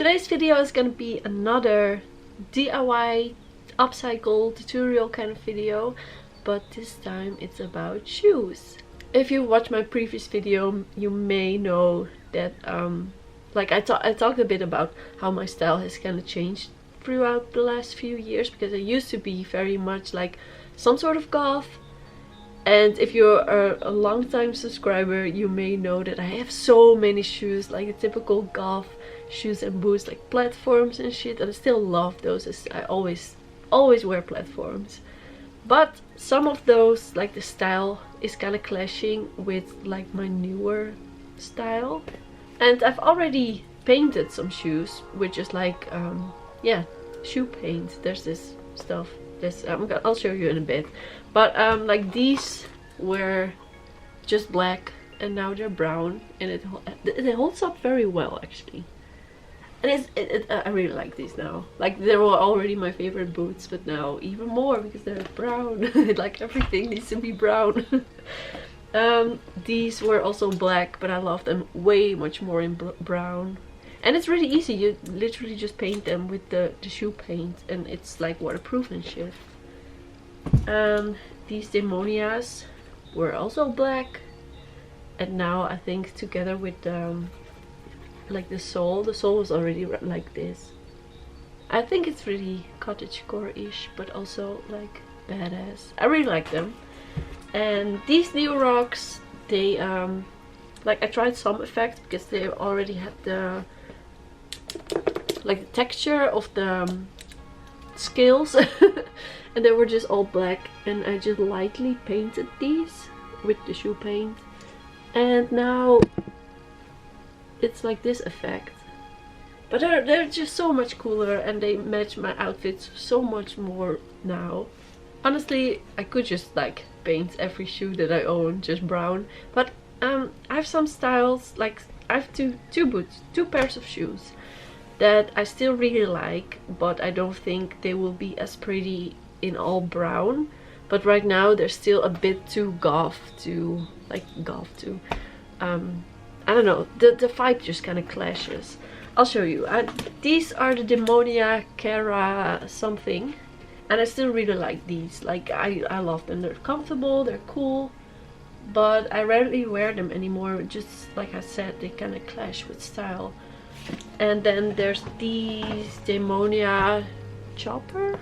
Today's video is gonna be another DIY upcycle tutorial kind of video, but this time it's about shoes. If you watched my previous video, you may know that like I talked a bit about how my style has kind of changed throughout the last few years, because I used to be very much like some sort of goth. And if you're a long time subscriber, you may know that I have so many shoes, like a typical goth shoes and boots, like platforms and shit, and I still love those. I always wear platforms, but some of those, like the style is kind of clashing with like my newer style. And I've already painted some shoes with just like yeah, shoe paint. There's this stuff, this I'll show you in a bit, but like these were just black and now they're brown, and it holds up very well actually. And I really like these now. Like, they were already my favorite boots, but now even more because they're brown. Like, everything needs to be brown. These were also black, but I love them way much more in brown. And it's really easy. You literally just paint them with the shoe paint, and it's like waterproof and shit. These demonias were also black, and now I think together with like the sole was already like this. I think it's really cottagecore-ish, but also like badass. I really like them. And these new rocks, they like, I tried some effect because they already had the like the texture of the scales and they were just all black, and I just lightly painted these with the shoe paint, and now it's like this effect. But they're just so much cooler, and they match my outfits so much more now. Honestly, I could just like paint every shoe that I own just brown, but I have some styles, like I have two pairs of shoes that I still really like, but I don't think they will be as pretty in all brown. But right now they're still a bit too goth to I don't know, the vibe just kind of clashes. I'll show you. These are the Demonia Cara something, and I still really like these. Like, I love them. They're comfortable, they're cool, but I rarely wear them anymore. Just like I said, they kind of clash with style. And then there's these Demonia Chopper.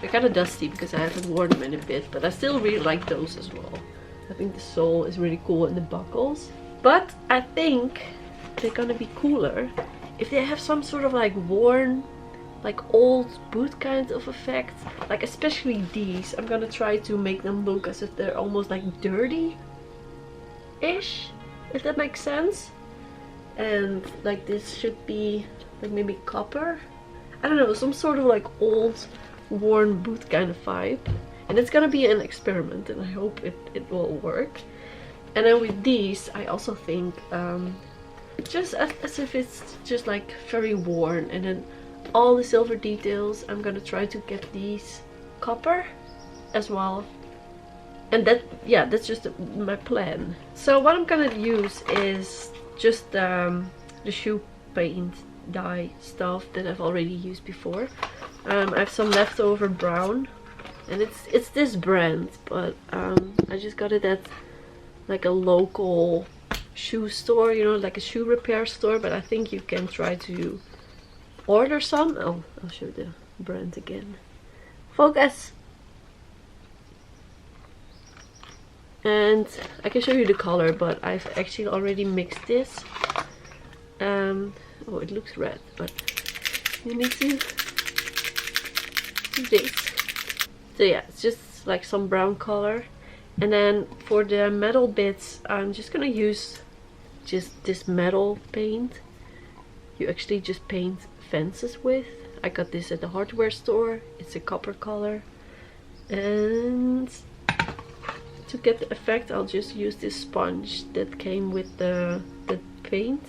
They're kind of dusty because I haven't worn them in a bit, but I still really like those as well. I think the sole is really cool and the buckles. But I think they're gonna be cooler if they have some sort of like worn, like old boot kind of effect. Like, especially these. I'm gonna try to make them look as if they're almost like dirty-ish, if that makes sense. And like this should be like maybe copper. I don't know, some sort of like old worn boot kind of vibe. And it's gonna be an experiment, and I hope it will work. And then with these, I also think just as if it's just like very worn, and then all the silver details, I'm gonna try to get these copper as well. And that, yeah, that's just my plan. So what I'm gonna use is just the shoe paint dye stuff that I've already used before. I have some leftover brown, and it's this brand, but I just got it at like a local shoe store, you know, like a shoe repair store. But I think you can try to order some. Oh, I'll show the brand again. Focus. And I can show you the color, but I've actually already mixed this. Oh, it looks red, but you need to do this. So yeah, it's just like some brown color. And then for the metal bits, I'm just gonna use just this metal paint you actually just paint fences with. I got this at the hardware store. It's a copper color. And to get the effect, I'll just use this sponge that came with the paint.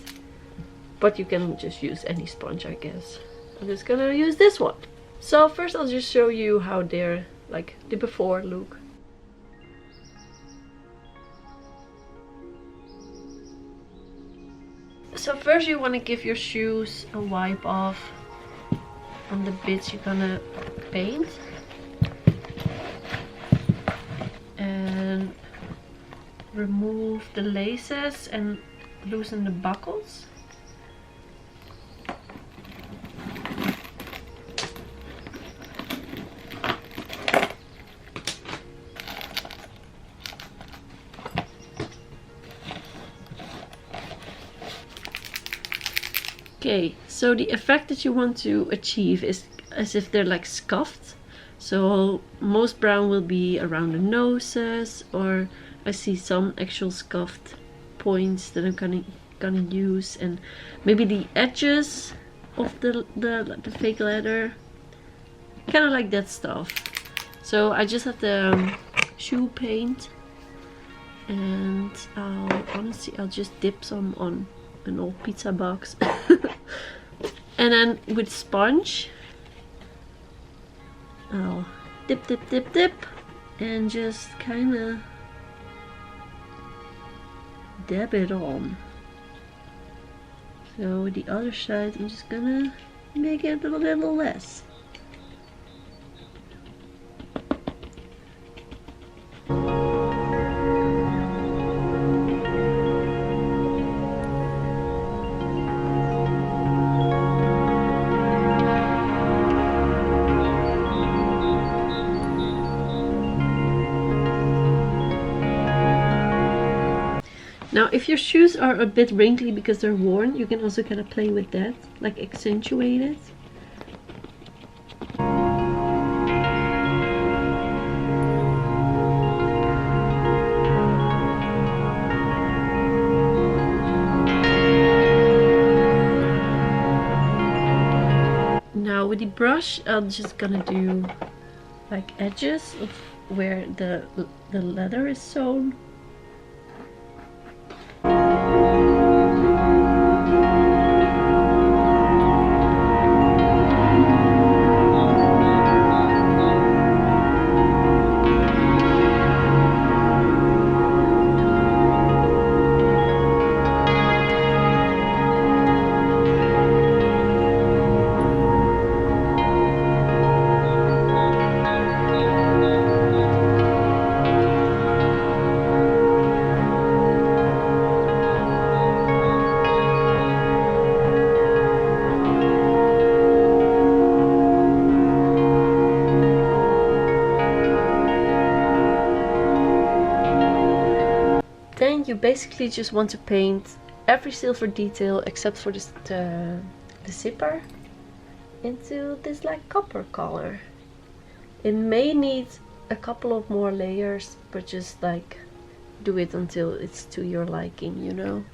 But you can just use any sponge, I guess. I'm just gonna use this one. So first I'll just show you how they're like the before look. So first you want to give your shoes a wipe off on the bits you're gonna paint. And remove the laces and loosen the buckles. Okay, so the effect that you want to achieve is as if they're like scuffed. So most brown will be around the noses, or I see some actual scuffed points that I'm gonna use, and maybe the edges of the fake leather, kind of like that stuff. So I just have the shoe paint, and I'll just dip some on an old pizza box. And then with sponge I'll dip and just kind of dab it on. So the other side I'm just gonna make it a little less. Now if your shoes are a bit wrinkly because they're worn, you can also kind of play with that, like accentuate it. Now with the brush, I'm just gonna do like edges of where the leather is sewn. Then you basically just want to paint every silver detail except for this, the zipper into this like copper color. It may need a couple of more layers, but just like do it until it's to your liking, you know.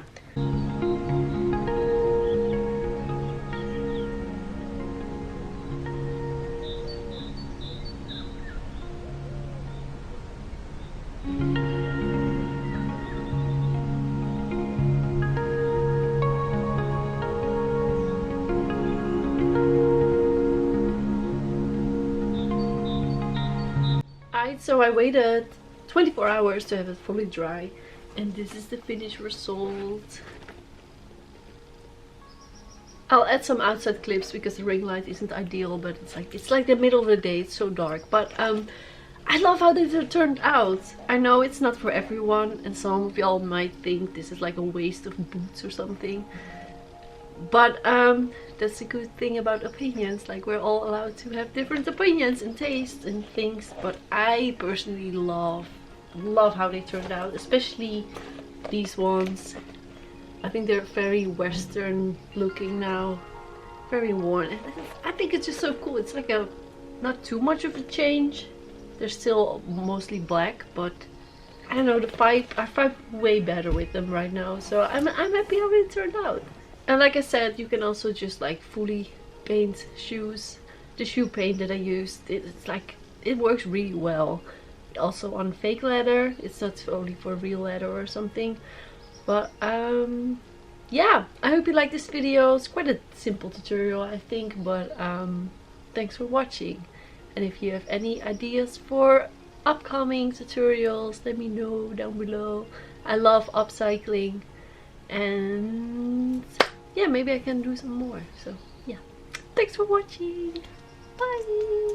So I waited 24 hours to have it fully dry, and this is the finished result. I'll add some outside clips because the ring light isn't ideal, but it's like the middle of the day, it's so dark. But I love how they turned out. I know it's not for everyone, and some of y'all might think this is like a waste of boots or something. But that's the good thing about opinions, like we're all allowed to have different opinions and tastes and things. But I personally love how they turned out, especially these ones. I think they're very Western looking now, very worn, and I think it's just so cool. It's like a not too much of a change. They're still mostly black, but I don't know, I vibe way better with them right now. So I'm happy how it turned out. And like I said, you can also just like fully paint shoes. The shoe paint that I used, it's like, it works really well. Also on fake leather, it's not only for real leather or something. But yeah, I hope you like this video. It's quite a simple tutorial, I think, but thanks for watching. And if you have any ideas for upcoming tutorials, let me know down below. I love upcycling, and yeah, maybe I can do some more. So yeah, thanks for watching. Bye.